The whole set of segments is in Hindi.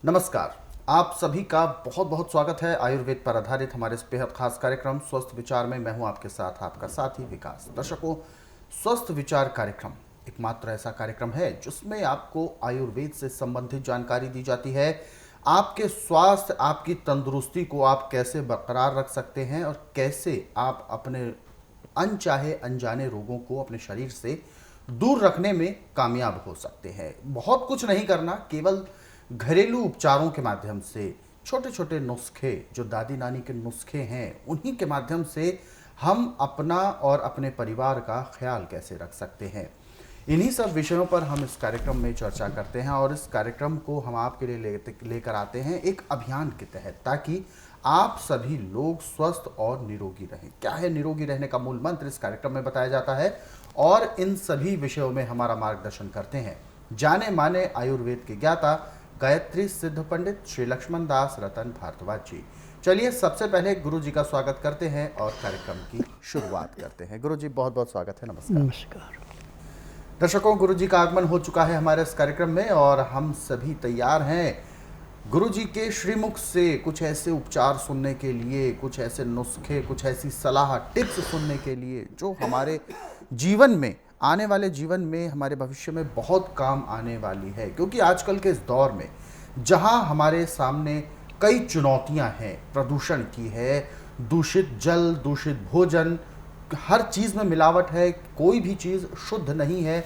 नमस्कार। आप सभी का बहुत बहुत स्वागत है आयुर्वेद पर आधारित हमारे इस बेहद खास कार्यक्रम स्वस्थ विचार में। मैं हूं आपके साथ आपका साथी विकास। दर्शकों, स्वस्थ विचार कार्यक्रम एकमात्र ऐसा कार्यक्रम है जिसमें आपको आयुर्वेद से संबंधित जानकारी दी जाती है। आपके स्वास्थ्य, आपकी तंदुरुस्ती को आप कैसे बरकरार रख सकते हैं और कैसे आप अपने अनचाहे अनजाने रोगों को अपने शरीर से दूर रखने में कामयाब हो सकते हैं। बहुत कुछ नहीं करना, केवल घरेलू उपचारों के माध्यम से, छोटे छोटे नुस्खे जो दादी नानी के नुस्खे हैं, उन्हीं के माध्यम से हम अपना और अपने परिवार का ख्याल कैसे रख सकते हैं, इन्हीं सब विषयों पर हम इस कार्यक्रम में चर्चा करते हैं। और इस कार्यक्रम को हम आपके लिए लेकर आते हैं एक अभियान के तहत, ताकि आप सभी लोग स्वस्थ और निरोगी रहें। क्या है निरोगी रहने का मूल मंत्र, इस कार्यक्रम में बताया जाता है और इन सभी विषयों में हमारा मार्गदर्शन करते हैं जाने माने आयुर्वेद के ज्ञाता गायत्री सिद्ध पंडित श्री लक्ष्मण दास रतन भारद्वाज जी। चलिए सबसे पहले गुरु जी का स्वागत करते हैं और कार्यक्रम की शुरुआत करते हैं। गुरु जी बहुत बहुत स्वागत है। नमस्कार। नमस्कार। दर्शकों, गुरु जी का आगमन हो चुका है हमारे इस कार्यक्रम में और हम सभी तैयार हैं गुरु जी के श्रीमुख से कुछ ऐसे उपचार सुनने के लिए, कुछ ऐसे नुस्खे, कुछ ऐसी सलाह टिप्स सुनने के लिए जो हमारे जीवन में, आने वाले जीवन में, हमारे भविष्य में बहुत काम आने वाली है। क्योंकि आजकल के इस दौर में जहां हमारे सामने कई चुनौतियां हैं, प्रदूषण की है, दूषित जल, दूषित भोजन, हर चीज़ में मिलावट है, कोई भी चीज़ शुद्ध नहीं है,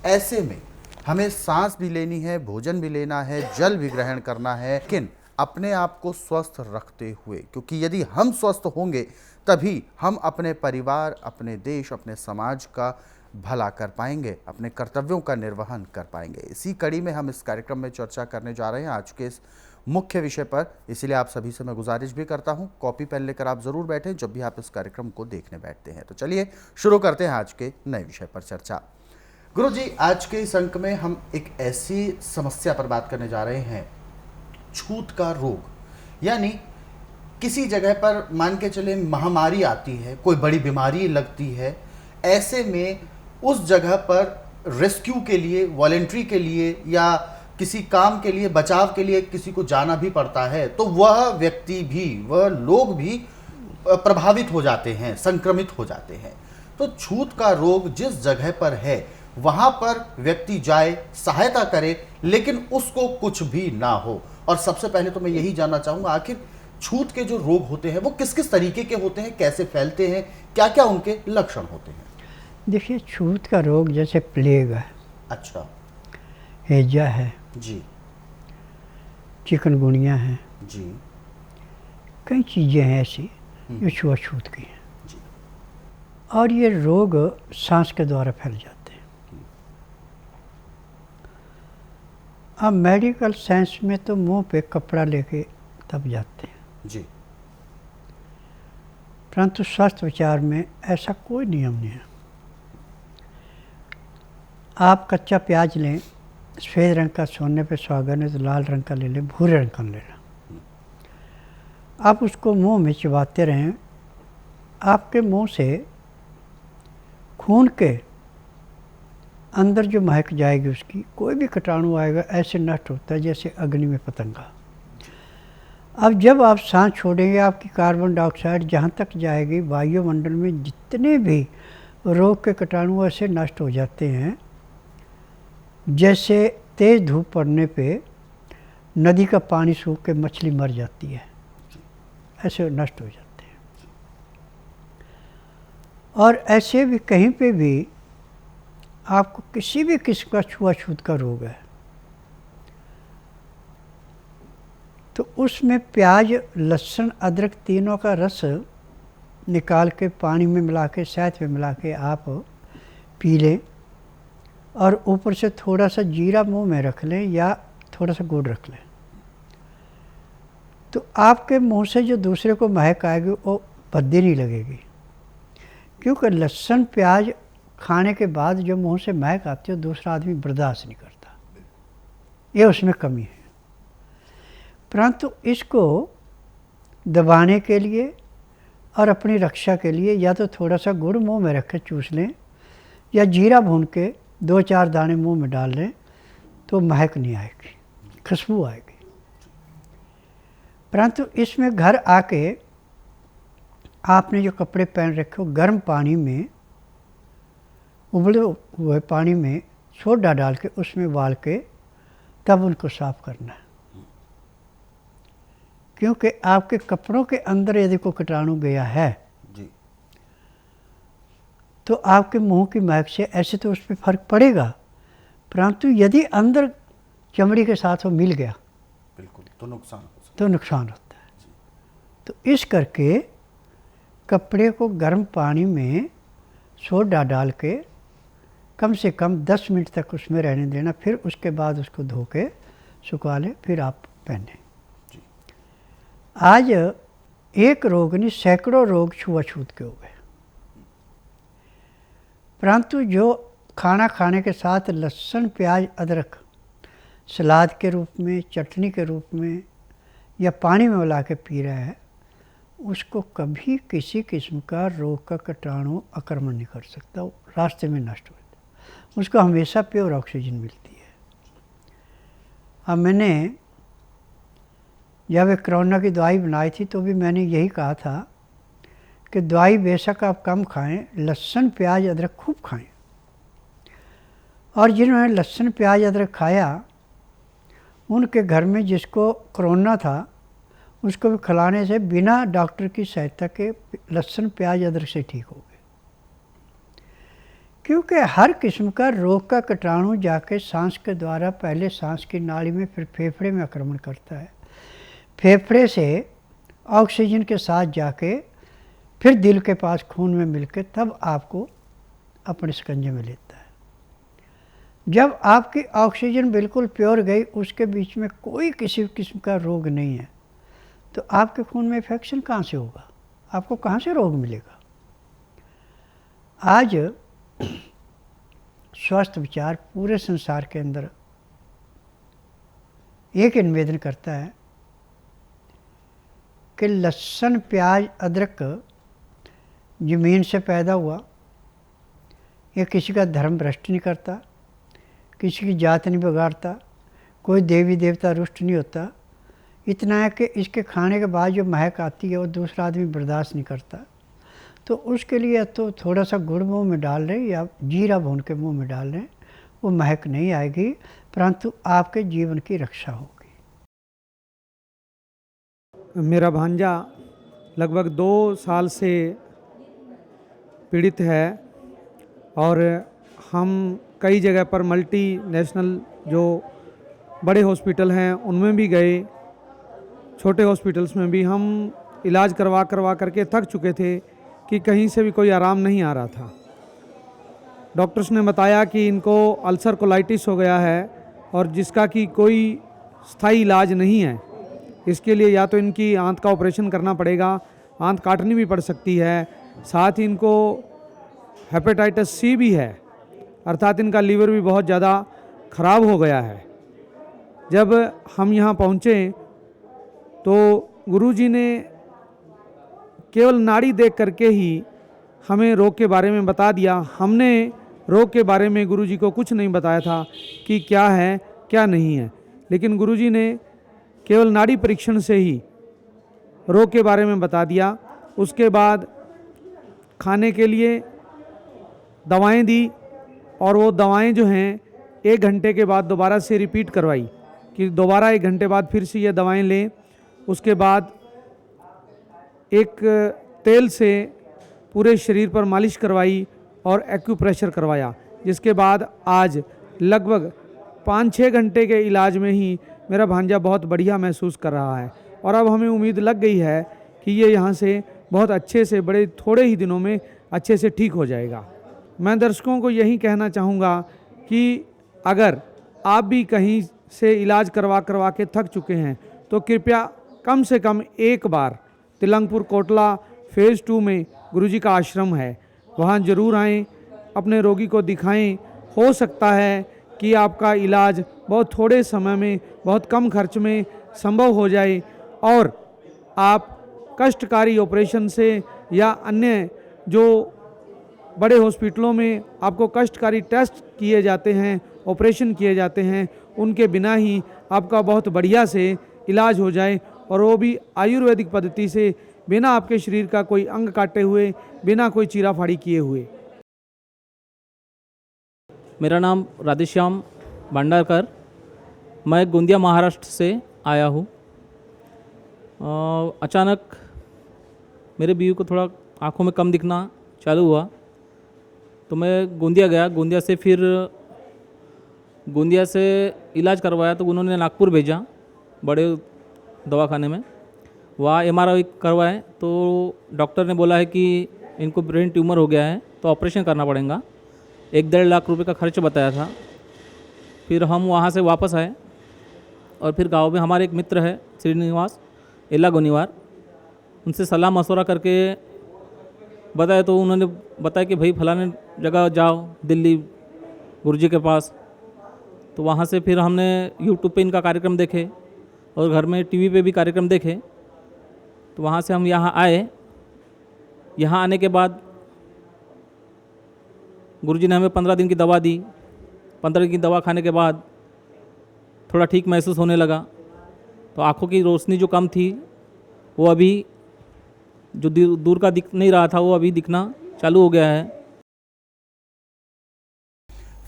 ऐसे में हमें सांस भी लेनी है, भोजन भी लेना है, जल भी ग्रहण करना है, लेकिन अपने आप को स्वस्थ रखते हुए। क्योंकि यदि हम स्वस्थ होंगे तभी हम अपने परिवार, अपने देश, अपने समाज का भला कर पाएंगे, अपने कर्तव्यों का निर्वहन कर पाएंगे। इसी कड़ी में हम इस कार्यक्रम में चर्चा करने जा रहे हैं आज के इस मुख्य विषय पर। इसलिए आप सभी से मैं गुजारिश भी करता हूं, कॉपी पेन लेकर आप जरूर बैठें जब भी आप इस कार्यक्रम को देखने बैठते हैं। तो चलिए शुरू करते हैं आज के नए विषय पर चर्चा। गुरु जी, आज के इस अंक में हम एक ऐसी समस्या पर बात करने जा रहे हैं, छूत का रोग। यानी किसी जगह पर मान के चले महामारी आती है, कोई बड़ी बीमारी लगती है, ऐसे में उस जगह पर रेस्क्यू के लिए, वॉलेंट्री के लिए या किसी काम के लिए, बचाव के लिए किसी को जाना भी पड़ता है, तो वह व्यक्ति भी, वह लोग भी प्रभावित हो जाते हैं, संक्रमित हो जाते हैं। तो छूत का रोग जिस जगह पर है वहां पर व्यक्ति जाए, सहायता करे, लेकिन उसको कुछ भी ना हो। और सबसे पहले तो मैं यही जानना चाहूंगा, आखिर छूत के जो रोग होते हैं वो किस किस तरीके के होते हैं, कैसे फैलते हैं, क्या क्या उनके लक्षण होते हैं? देखिए, छूत का रोग जैसे प्लेग है, अच्छा, हैजा है जी, चिकनगुनिया है, जी, कई चीज़ें हैं ऐसी जो छुआछूत की हैं। जी, और ये रोग सांस के द्वारा फैल जाते हैं। अब मेडिकल साइंस में तो मुंह पे कपड़ा लेके तब जाते हैं, जी, परंतु स्वास्थ्य विचार में ऐसा कोई नियम नहीं है। आप कच्चा प्याज लें, सफ़ेद रंग का सोने पे सुहागा है तो लाल रंग का ले लें, भूरे रंग का ले लें, आप उसको मुंह में चबाते रहें, आपके मुंह से खून के अंदर जो महक जाएगी उसकी, कोई भी कीटाणु आएगा ऐसे नष्ट होता है जैसे अग्नि में पतंगा। अब जब आप सांस छोड़ेंगे, आपकी कार्बन डाइऑक्साइड जहाँ तक जाएगी, वायुमंडल में जितने भी रोग के कीटाणु ऐसे नष्ट हो जाते हैं जैसे तेज़ धूप पड़ने पे नदी का पानी सूख के मछली मर जाती है, ऐसे नष्ट हो जाते हैं। और ऐसे भी कहीं पे भी आपको किसी भी किस्म का छुआछूत का रोग है तो उसमें प्याज, लहसुन, अदरक तीनों का रस निकाल के पानी में मिला के, शहद में मिला के आप पी लें और ऊपर से थोड़ा सा जीरा मुंह में रख लें या थोड़ा सा गुड़ रख लें, तो आपके मुंह से जो दूसरे को महक आएगी वो भद्दी नहीं लगेगी। क्योंकि लहसुन प्याज खाने के बाद जो मुंह से महक आती है दूसरा आदमी बर्दाश्त नहीं करता, ये उसमें कमी है। परंतु इसको दबाने के लिए और अपनी रक्षा के लिए या तो थोड़ा सा गुड़ मुंह में रख के चूस लें या जीरा भून के 2-4 दाने मुंह में डाल लें तो महक नहीं आएगी, खुशबू आएगी। परंतु इसमें घर आके आपने जो कपड़े पहन रखे हो गर्म पानी में, उबले हुए पानी में सोडा डाल के उसमें उबाल के तब उनको साफ करना है। क्योंकि आपके कपड़ों के अंदर यदि कोई कीटाणु गया है जी। तो आपके मुंह की महक से ऐसे तो उस पर फर्क पड़ेगा, परंतु यदि अंदर चमड़ी के साथ वो मिल गया बिल्कुल तो नुकसान हो सकता तो नुकसान होता है। तो इस करके कपड़े को गर्म पानी में सोडा डाल के कम से कम 10 मिनट तक उसमें रहने देना, फिर उसके बाद उसको धो के सुखा लें, फिर आप पहने। जी। आज एक रोग नहीं सैकड़ों रोग छुआछूत के हो गए, परंतु जो खाना खाने के साथ लहसुन प्याज अदरक सलाद के रूप में, चटनी के रूप में या पानी में मिला के पी रहा है, उसको कभी किसी किस्म का रोग का कीटाणु आक्रमण नहीं कर सकता, वो रास्ते में नष्ट हो जाता है। उसको हमेशा प्योर ऑक्सीजन मिलती है। अब मैंने जब एक कोरोना की दवाई बनाई थी तो भी मैंने यही कहा था कि दवाई बेशक आप कम खाएं, लहसुन प्याज अदरक खूब खाएं। और जिन्होंने लहसुन प्याज अदरक खाया उनके घर में जिसको कोरोना था उसको भी खिलाने से बिना डॉक्टर की सहायता के लहसुन प्याज अदरक से ठीक हो गए। क्योंकि हर किस्म का रोग का कीटाणु जाके सांस के द्वारा पहले सांस की नाली में फिर फेफड़े में आक्रमण करता है, फेफड़े से ऑक्सीजन के साथ जाके फिर दिल के पास खून में मिलके तब आपको अपने शिकंजे में लेता है। जब आपकी ऑक्सीजन बिल्कुल प्योर गई, उसके बीच में कोई किसी किस्म का रोग नहीं है, तो आपके खून में इन्फेक्शन कहाँ से होगा, आपको कहाँ से रोग मिलेगा। आज स्वास्थ्य विचार पूरे संसार के अंदर एक निवेदन करता है कि लहसुन प्याज अदरक ज़मीन से पैदा हुआ, ये किसी का धर्म भ्रष्ट नहीं करता, किसी की जात नहीं बिगाड़ता, कोई देवी देवता रुष्ट नहीं होता। इतना है कि इसके खाने के बाद जो महक आती है वो दूसरा आदमी बर्दाश्त नहीं करता, तो उसके लिए तो थोड़ा सा गुड़ मुँह में डाल लें या जीरा भून के मुंह में डाल लें, वो महक नहीं आएगी, परंतु आपके जीवन की रक्षा होगी। मेरा भांजा लगभग 2 साल से पीड़ित है और हम कई जगह पर मल्टीनेशनल जो बड़े हॉस्पिटल हैं उनमें भी गए, छोटे हॉस्पिटल्स में भी हम इलाज करवा करके थक चुके थे कि कहीं से भी कोई आराम नहीं आ रहा था। डॉक्टर्स ने बताया कि इनको अल्सर कोलाइटिस हो गया है और जिसका कि कोई स्थायी इलाज नहीं है। इसके लिए या तो इनकी आंत का ऑपरेशन करना पड़ेगा, आंत काटनी भी पड़ सकती है, साथ ही इनको हेपेटाइटिस सी भी है, अर्थात इनका लीवर भी बहुत ज़्यादा ख़राब हो गया है। जब हम यहाँ पहुँचे तो गुरुजी ने केवल नाड़ी देख करके ही हमें रोग के बारे में बता दिया। हमने रोग के बारे में गुरुजी को कुछ नहीं बताया था कि क्या है क्या नहीं है, लेकिन गुरुजी ने केवल नाड़ी परीक्षण से ही रोग के बारे में बता दिया। उसके बाद खाने के लिए दवाएं दी और वो दवाएं जो हैं 1 घंटे के बाद दोबारा से रिपीट करवाई कि दोबारा 1 घंटे बाद फिर से ये दवाएं लें। उसके बाद एक तेल से पूरे शरीर पर मालिश करवाई और एक्यूप्रेशर करवाया, जिसके बाद आज लगभग 5-6 घंटे के इलाज में ही मेरा भांजा बहुत बढ़िया महसूस कर रहा है और अब हमें उम्मीद लग गई है कि ये यहाँ से बहुत अच्छे से बड़े थोड़े ही दिनों में अच्छे से ठीक हो जाएगा। मैं दर्शकों को यही कहना चाहूँगा कि अगर आप भी कहीं से इलाज करवा के थक चुके हैं तो कृपया कम से कम एक बार तिलंगपुर कोटला फेज़ 2 में गुरुजी का आश्रम है, वहाँ ज़रूर आएँ, अपने रोगी को दिखाएं। हो सकता है कि आपका इलाज बहुत थोड़े समय में बहुत कम खर्च में संभव हो जाए और आप कष्टकारी ऑपरेशन से या अन्य जो बड़े हॉस्पिटलों में आपको कष्टकारी टेस्ट किए जाते हैं, ऑपरेशन किए जाते हैं, उनके बिना ही आपका बहुत बढ़िया से इलाज हो जाए और वो भी आयुर्वेदिक पद्धति से, बिना आपके शरीर का कोई अंग काटे हुए, बिना कोई चीरा फाड़ी किए हुए। मेरा नाम राधेश्याम भंडारकर, मैं गोंदिया महाराष्ट्र से आया हूँ। अचानक मेरे बीवी को थोड़ा आँखों में कम दिखना चालू हुआ, तो मैं गोंदिया गया। गोंदिया से इलाज करवाया, तो उन्होंने नागपुर भेजा बड़े दवाखाने में। वहाँ MRI करवाए तो डॉक्टर ने बोला है कि इनको ब्रेन ट्यूमर हो गया है, तो ऑपरेशन करना पड़ेगा। 1-1.5 लाख रुपए का खर्च बताया था। फिर हम वहाँ से वापस आए और फिर गांव में हमारे एक मित्र है श्रीनिवास एला गोनीवार, उनसे सलाह मशवरा करके बताया, तो उन्होंने बताया कि भाई फलाने जगह जाओ, दिल्ली गुरुजी के पास। तो वहाँ से फिर हमने यूट्यूब पे इनका कार्यक्रम देखे और घर में टीवी पे भी कार्यक्रम देखे। तो वहाँ से हम यहाँ आए। यहाँ आने के बाद गुरुजी ने हमें 15 दिन की दवा दी। 15 दिन की दवा खाने के बाद थोड़ा ठीक महसूस होने लगा। तो आँखों की रोशनी जो कम थी, वो अभी जो दूर का दिख नहीं रहा था, वो अभी दिखना चालू हो गया है।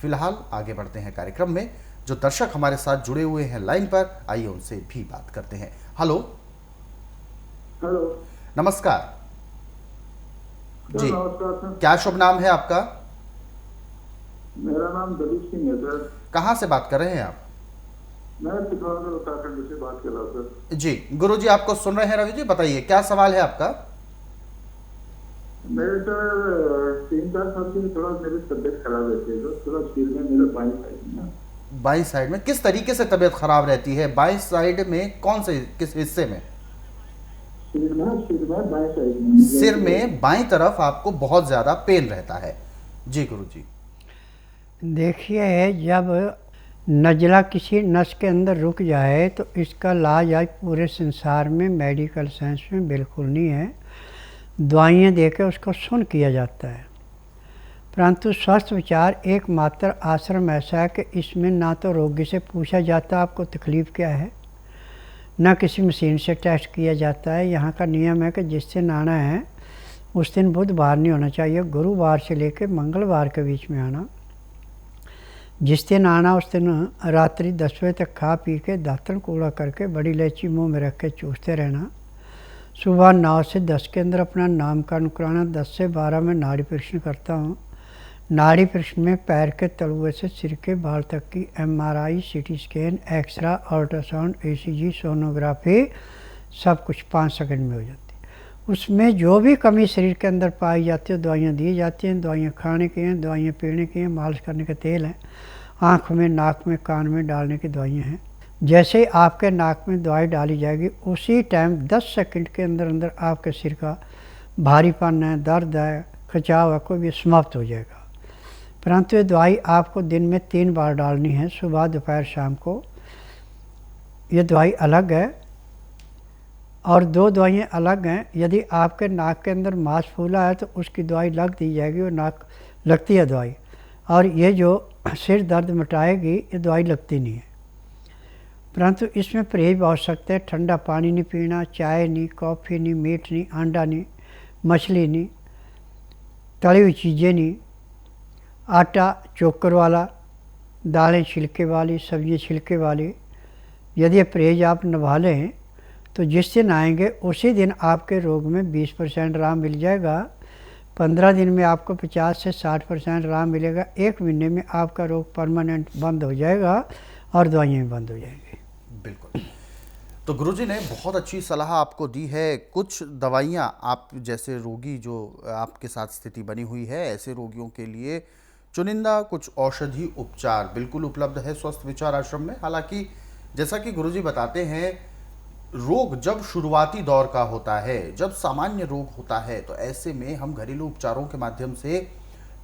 फिलहाल आगे बढ़ते हैं कार्यक्रम में। जो दर्शक हमारे साथ जुड़े हुए हैं लाइन पर, आइए उनसे भी बात करते हैं। हेलो हेलो, नमस्कार जी, नमस्कार सर। क्या शुभ नाम है आपका? मेरा नाम दलीप सिंह है सर। कहाँ से बात कर रहे हैं आप? मैं पिथौरागढ़ उत्तराखंड से बात कर रहा हूँ सर। जी गुरुजी आपको सुन रहे हैं। रवि जी बताइए, क्या सवाल है आपका? मेरे सर 3-4 साल से थोड़ा मेरी तबीयत खराब रहती है, थोड़ा सिर में मेरे बाईं साइड में। बाईं साइड में किस तरीके से तबीयत खराब रहती है? बाईं साइड में कौन से, किस हिस्से में? सिर में बाईं साइड में। सिर में बाईं तरफ आपको बहुत ज्यादा पेन रहता है। जी गुरुजी। देखिए, जब नज़ला किसी नस के अंदर रुक जाए तो इसका इलाज आज पूरे संसार में मेडिकल साइंस में बिल्कुल नहीं है। दवाइयाँ देकर उसको सुन्न किया जाता है। परंतु स्वस्थ विचार एकमात्र आश्रम ऐसा है कि इसमें ना तो रोगी से पूछा जाता आपको तकलीफ़ क्या है, ना किसी मशीन से टेस्ट किया जाता है। यहाँ का नियम है कि जिस दिन आना है उस दिन बुधवार नहीं होना चाहिए, गुरुवार से लेकर मंगलवार के बीच में आना। जिस दिन आना उस दिन रात्रि 10 बजे तक खा पी के दातन कूड़ा करके बड़ी इलायची मुंह में रख के चूसते रहना। सुबह 9 से 10 के अंदर अपना नामकरण कराना। 10 से 12 में नाड़ी परीक्षण करता हूँ। नाड़ी परीक्षण में पैर के तलुए से सिर के बाल तक की MRI, CT scan, x-ray, ultrasound, ECG, sonography सब कुछ 5 सेकंड में हो जाती है। उसमें जो भी कमी शरीर के अंदर पाई जाती है दवाइयाँ दी जाती हैं। दवाइयाँ खाने की हैं, दवाइयाँ पीने की हैं, मालिश करने के तेल हैं, आँख में, नाक में, कान में डालने की दवाइयाँ हैं। जैसे ही आपके नाक में दवाई डाली जाएगी उसी टाइम 10 सेकंड के अंदर अंदर आपके सिर का भारीपन है, दर्द है, खिंचाव है, कोई भी समाप्त हो जाएगा। परंतु ये दवाई आपको दिन में 3 बार डालनी है, सुबह, दोपहर, शाम को। ये दवाई अलग है और 2 दवाइयाँ अलग हैं। यदि आपके नाक के अंदर मांस फूला है तो उसकी दवाई लग दी जाएगी, वो नाक लगती है दवाई। और ये जो सिर दर्द मिटाएगी ये दवाई लगती नहीं है। परंतु इसमें परहेज बहुत सकते हैं। ठंडा पानी नहीं पीना, चाय नहीं, कॉफ़ी नहीं, मीट नहीं, अंडा नहीं, मछली नहीं, तली हुई चीज़ें नहीं, आटा चोकर वाला, दालें छिलके वाली, सब्ज़ी छिलके वाली। यदि ये परहेज आप निभा लें तो जिस दिन आएंगे उसी दिन आपके रोग में 20% आराम मिल जाएगा। 15 दिन में आपको 50 से 60% आराम मिलेगा। 1 महीने में आपका रोग परमानेंट बंद हो जाएगा और दवाइयाँ भी बंद हो जाएंगी। बिल्कुल। तो गुरुजी ने बहुत अच्छी सलाह आपको दी है। कुछ दवाइयाँ आप जैसे रोगी जो आपके साथ स्थिति बनी हुई है, ऐसे रोगियों के लिए चुनिंदा कुछ औषधि उपचार बिल्कुल उपलब्ध है स्वस्थ विचार आश्रम में। हालांकि जैसा कि गुरुजी बताते हैं, रोग जब शुरुआती दौर का होता है, जब सामान्य रोग होता है, तो ऐसे में हम घरेलू उपचारों के माध्यम से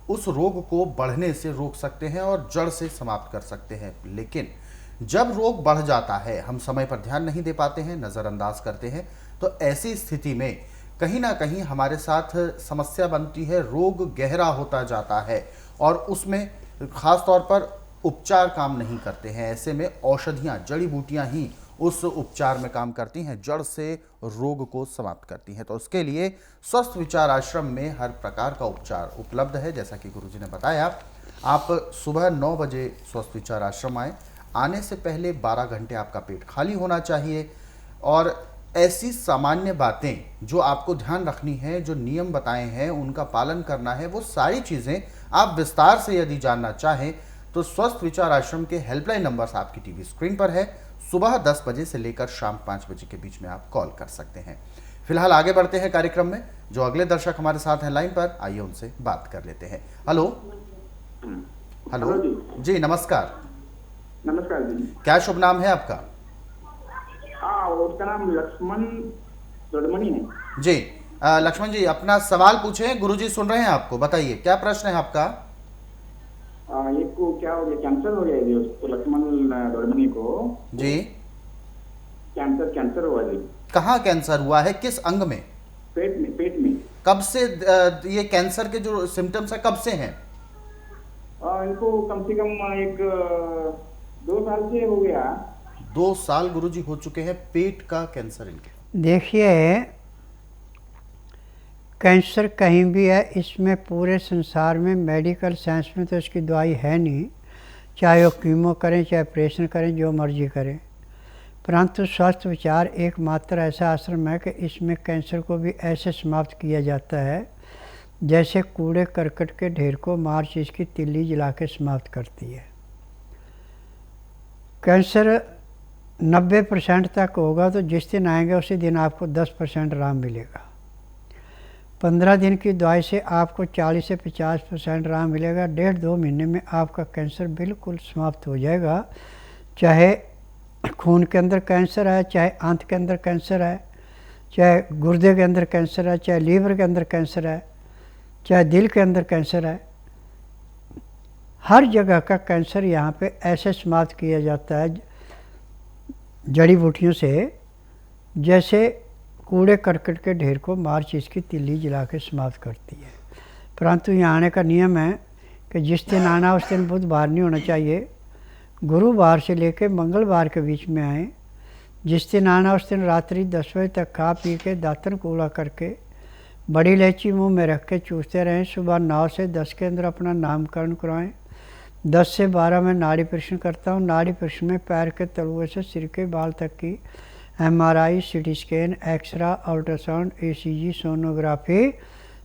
उस रोग को बढ़ने से रोक सकते हैं और जड़ से समाप्त कर सकते हैं। लेकिन जब रोग बढ़ जाता है, हम समय पर ध्यान नहीं दे पाते हैं, नज़रअंदाज करते हैं, तो ऐसी स्थिति में कहीं ना कहीं हमारे साथ समस्या बनती है। रोग गहरा होता जाता है और उसमें खास तौर पर उपचार काम नहीं करते हैं। ऐसे में औषधियाँ, जड़ी बूटियाँ ही उस उपचार में काम करती हैं, जड़ से रोग को समाप्त करती हैं। तो उसके लिए स्वस्थ विचार आश्रम में हर प्रकार का उपचार उपलब्ध है। जैसा कि गुरुजी ने बताया, आप सुबह 9 बजे स्वस्थ विचार आश्रम आए। आने से पहले 12 घंटे आपका पेट खाली होना चाहिए और ऐसी सामान्य बातें जो आपको ध्यान रखनी है, जो नियम बताए हैं उनका पालन करना है, वो सारी चीज़ें आप विस्तार से यदि जानना चाहें तो स्वस्थ विचार आश्रम के हेल्पलाइन नंबर्स आपकी टीवी स्क्रीन पर है। सुबह 10 बजे से लेकर शाम 5 बजे के बीच में आप कॉल कर सकते हैं। फिलहाल आगे बढ़ते हैं कार्यक्रम में। जो अगले दर्शक हमारे साथ हैं लाइन पर, आइए उनसे बात कर लेते हैं। हेलो हेलो जी, नमस्कार। नमस्कार जी। क्या शुभ नाम है आपका? हाँ, उसका नाम लक्ष्मण दड़मणि है जी। लक्ष्मण जी, अपना सवाल पूछें, गुरुजी सुन रहे हैं आपको। बताइए क्या प्रश्न है आपका? एक को क्या हो गया, कैंसर हो गया जी उसको, लक्ष्मण दड़मणि को जी। कैंसर हुआ जी। कहाँ कैंसर हुआ है, किस अंग में? पेट में। कब से ये कैंसर के जो सिम्टम्स है कब से हैं? इनको कम से कम 2 साल से हो गया। 2 साल गुरुजी हो चुके हैं पेट का कैंसर इनके। देखिए, कैंसर कहीं भी है, इसमें पूरे संसार में मेडिकल साइंस में तो इसकी दवाई है नहीं, चाहे वो कीमो करें चाहे ऑपरेशन करें, जो मर्जी करें। परंतु स्वस्थ विचार एकमात्र ऐसा आश्रम है कि इसमें कैंसर को भी ऐसे समाप्त किया जाता है जैसे कूड़े करकट के ढेर को माचिस की तिल्ली जला के समाप्त करती है। कैंसर 90% तक होगा तो जिस दिन आएंगे उसी दिन आपको 10% आराम मिलेगा। 15 दिन की दवाई से आपको 40 से 50% आराम मिलेगा। 1.5-2 महीने में आपका कैंसर बिल्कुल समाप्त हो जाएगा। चाहे खून के अंदर कैंसर है, चाहे आंत के अंदर कैंसर है, चाहे गुर्दे के अंदर कैंसर है, चाहे लीवर के अंदर कैंसर है, चाहे दिल के अंदर कैंसर है, हर जगह का कैंसर यहाँ पे ऐसे समाप्त किया जाता है जड़ी बूटियों से जैसे कूड़े करकट के ढेर को माचिस की तिल्ली जला के समाप्त करती है। परंतु यहाँ आने का नियम है कि जिस दिन आना उस दिन बुधवार नहीं होना चाहिए, गुरुवार से लेकर मंगलवार के बीच में आए। जिस दिन आना उस दिन रात्रि 10 बजे तक खा पी के दातन कूड़ा करके बड़ी इलायची मुंह में रख के चूसते रहें। सुबह 9 से 10 के अंदर अपना नामकरण करवाएं। 10 से 12 में नाड़ी परीक्षण करता हूँ। नाड़ी परीक्षण में पैर के तलुए से सिर के बाल तक की MRI, CT scan, x-ray, ultrasound, ECG, sonography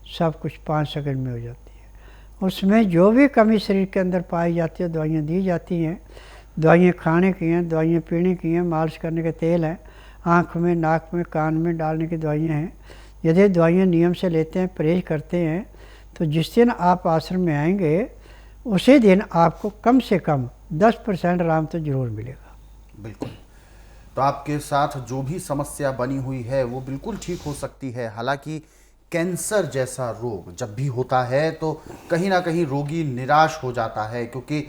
सब कुछ 5 सेकंड में हो जाती है। उसमें जो भी कमी शरीर के अंदर पाई जाती है दवाइयाँ दी जाती हैं। दवाइयाँ खाने की हैं, दवाइयाँ पीने की हैं, मालिश करने के तेल हैं, आँख में, नाक में, कान में डालने की दवाइयाँ हैं। यदि दवाइयाँ नियम से लेते हैं, परहेज करते हैं, तो जिस दिन आप आश्रम में आएंगे उसी दिन आपको कम से कम 10% आराम तो जरूर मिलेगा। बिल्कुल। तो आपके साथ जो भी समस्या बनी हुई है वो बिल्कुल ठीक हो सकती है। हालांकि कैंसर जैसा रोग जब भी होता है तो कहीं ना कहीं रोगी निराश हो जाता है, क्योंकि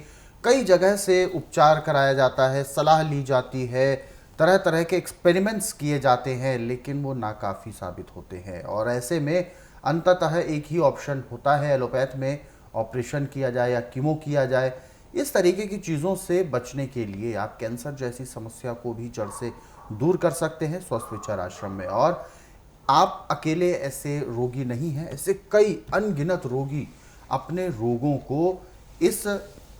कई जगह से उपचार कराया जाता है, सलाह ली जाती है, तरह तरह के एक्सपेरिमेंट्स किए जाते हैं, लेकिन वो नाकाफ़ी साबित होते हैं। और ऐसे में अंततः एक ही ऑप्शन होता है एलोपैथ में, ऑपरेशन किया जाए या कीमो किया जाए। इस तरीके की चीज़ों से बचने के लिए आप कैंसर जैसी समस्या को भी जड़ से दूर कर सकते हैं स्वस्थ विचार आश्रम में। और आप अकेले ऐसे रोगी नहीं हैं, ऐसे कई अनगिनत रोगी अपने रोगों को इस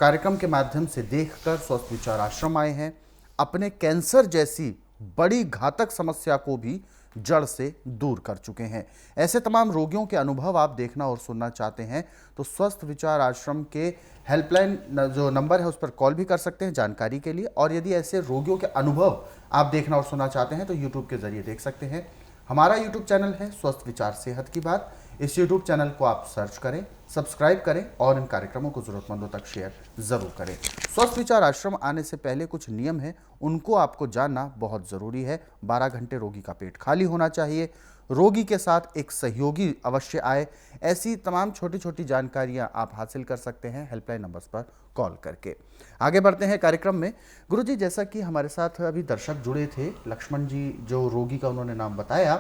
कार्यक्रम के माध्यम से देखकर स्वस्थ विचार आश्रम आए हैं। अपने कैंसर जैसी बड़ी घातक समस्या को भी जड़ से दूर कर चुके हैं। ऐसे तमाम रोगियों के अनुभव आप देखना और सुनना चाहते हैं तो स्वस्थ विचार आश्रम के हेल्पलाइन जो नंबर है उस पर कॉल भी कर सकते हैं जानकारी के लिए। और यदि ऐसे रोगियों के अनुभव आप देखना और सुनना चाहते हैं तो यूट्यूब के जरिए देख सकते हैं। हमारा यूट्यूब चैनल है स्वस्थ विचार सेहत की बात। इस यूट्यूब चैनल को आप सर्च करें, सब्सक्राइब करें और इन कार्यक्रमों को ज़रूरतमंदों तक शेयर ज़रूर करें। स्वस्थ विचार आश्रम आने से पहले कुछ नियम हैं, उनको आपको जानना बहुत ज़रूरी है। 12 घंटे रोगी का पेट खाली होना चाहिए। रोगी के साथ एक सहयोगी अवश्य आए। ऐसी तमाम छोटी छोटी जानकारियां आप हासिल कर सकते हैं हेल्पलाइन नंबर्स पर कॉल करके। आगे बढ़ते हैं कार्यक्रम में। गुरुजी, जैसा कि हमारे साथ अभी दर्शक जुड़े थे, लक्ष्मण जी जो रोगी का उन्होंने नाम बताया,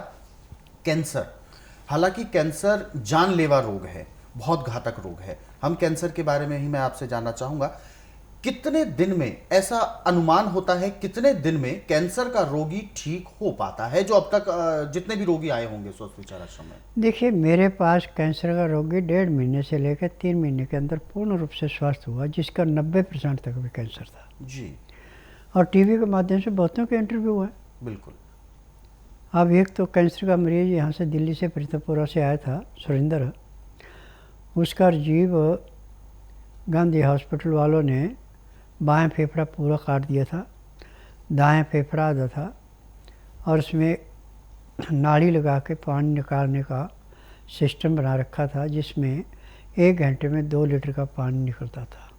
कैंसर। हालांकि कैंसर जानलेवा रोग है, बहुत घातक रोग है। हम कैंसर के बारे में ही मैं आपसे जानना चाहूँगा। कितने दिन में ऐसा अनुमान होता है, कितने दिन में कैंसर का रोगी ठीक हो पाता है, जो अब तक जितने भी रोगी आए होंगे स्वस्थ विचार आश्रम में? देखिए, मेरे पास कैंसर का रोगी 1.5 महीने से लेकर 3 महीने के अंदर पूर्ण रूप से स्वस्थ हुआ, जिसका 90% तक भी कैंसर था जी और टीवी के माध्यम से बहुतों के इंटरव्यू हुए। बिल्कुल। अब एक तो कैंसर का मरीज यहाँ से दिल्ली से प्रीतमपुरा से आया था, सुरेंद्र। उसका राजीव गांधी हॉस्पिटल वालों ने बाएं फेफड़ा पूरा काट दिया था, दाएं फेफड़ा आधा था और उसमें नाली लगा के पानी निकालने का सिस्टम बना रखा था, जिसमें 1 घंटे में 2 लीटर का पानी निकलता था।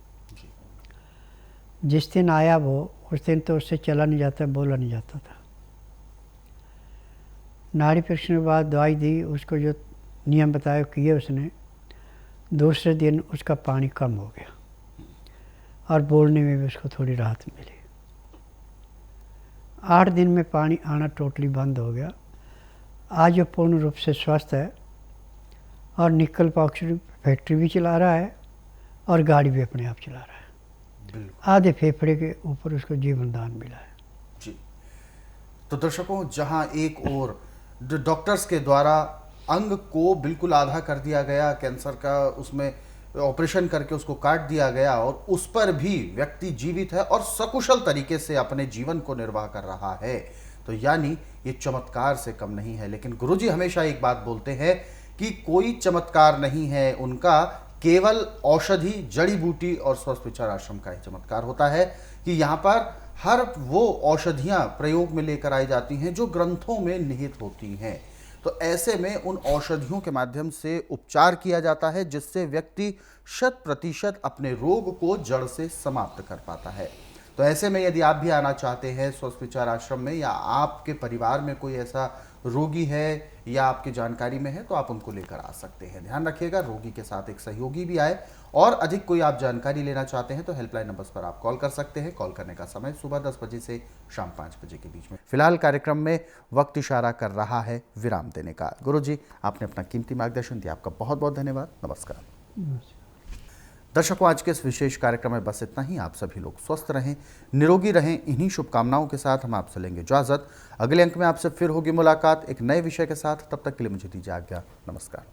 जिस दिन आया वो, उस दिन तो उससे चला नहीं जाता, बोला नहीं जाता था। नाड़ी परीक्षण के बाद दवाई दी, उसको जो नियम बताए किए उसने। दूसरे दिन उसका पानी कम हो गया और बोलने में भी उसको थोड़ी राहत मिली। 8 दिन में पानी आना टोटली बंद हो गया। आज वो पूर्ण रूप से स्वस्थ है और निकल पॉक्सी फैक्ट्री भी चला रहा है और गाड़ी भी अपने आप चला रहा है। आधे फेफड़े के ऊपर उसको जीवन दान मिला है। जी, तो दर्शकों, जहां एक और डॉक्टर्स के द्वारा अंग को बिल्कुल आधा कर दिया गया, कैंसर का उसमें ऑपरेशन करके उसको काट दिया गया और उस पर भी व्यक्ति जीवित है और सकुशल तरीके से अपने जीवन को निर्वाह कर रहा है, तो यानी ये चमत्कार से कम नहीं है। लेकिन गुरुजी हमेशा एक बात बोलते हैं कि कोई चमत्कार नहीं है उनका, केवल औषधि, जड़ी बूटी और स्वस्थ विचार आश्रम का ही चमत्कार होता है कि यहाँ पर हर वो औषधियाँ प्रयोग में लेकर आई जाती हैं जो ग्रंथों में निहित होती हैं। तो ऐसे में उन औषधियों के माध्यम से उपचार किया जाता है, जिससे व्यक्ति 100% अपने रोग को जड़ से समाप्त कर पाता है। तो ऐसे में यदि आप भी आना चाहते हैं स्वस्थ विचार आश्रम में, या आपके परिवार में कोई ऐसा रोगी है या आपकी जानकारी में है, तो आप उनको लेकर आ सकते हैं। ध्यान रखिएगा, रोगी के साथ एक सहयोगी भी आए। और अधिक कोई आप जानकारी लेना चाहते हैं तो हेल्पलाइन नंबर्स पर आप कॉल कर सकते हैं। कॉल करने का समय सुबह 10 बजे से शाम 5 बजे के बीच में। फिलहाल कार्यक्रम में वक्त इशारा कर रहा है विराम देने का। गुरुजी, आपने अपना कीमती मार्गदर्शन दिया, आपका बहुत बहुत धन्यवाद। नमस्कार। दर्शकों, आज के इस विशेष कार्यक्रम में बस इतना ही। आप सभी लोग स्वस्थ रहें, निरोगी रहें, इन्हीं शुभकामनाओं के साथ हम आपसे लेंगे इजाजत। अगले अंक में आपसे फिर होगी मुलाकात एक नए विषय के साथ। तब तक के लिए मुझे दीजिए आज्ञा। नमस्कार।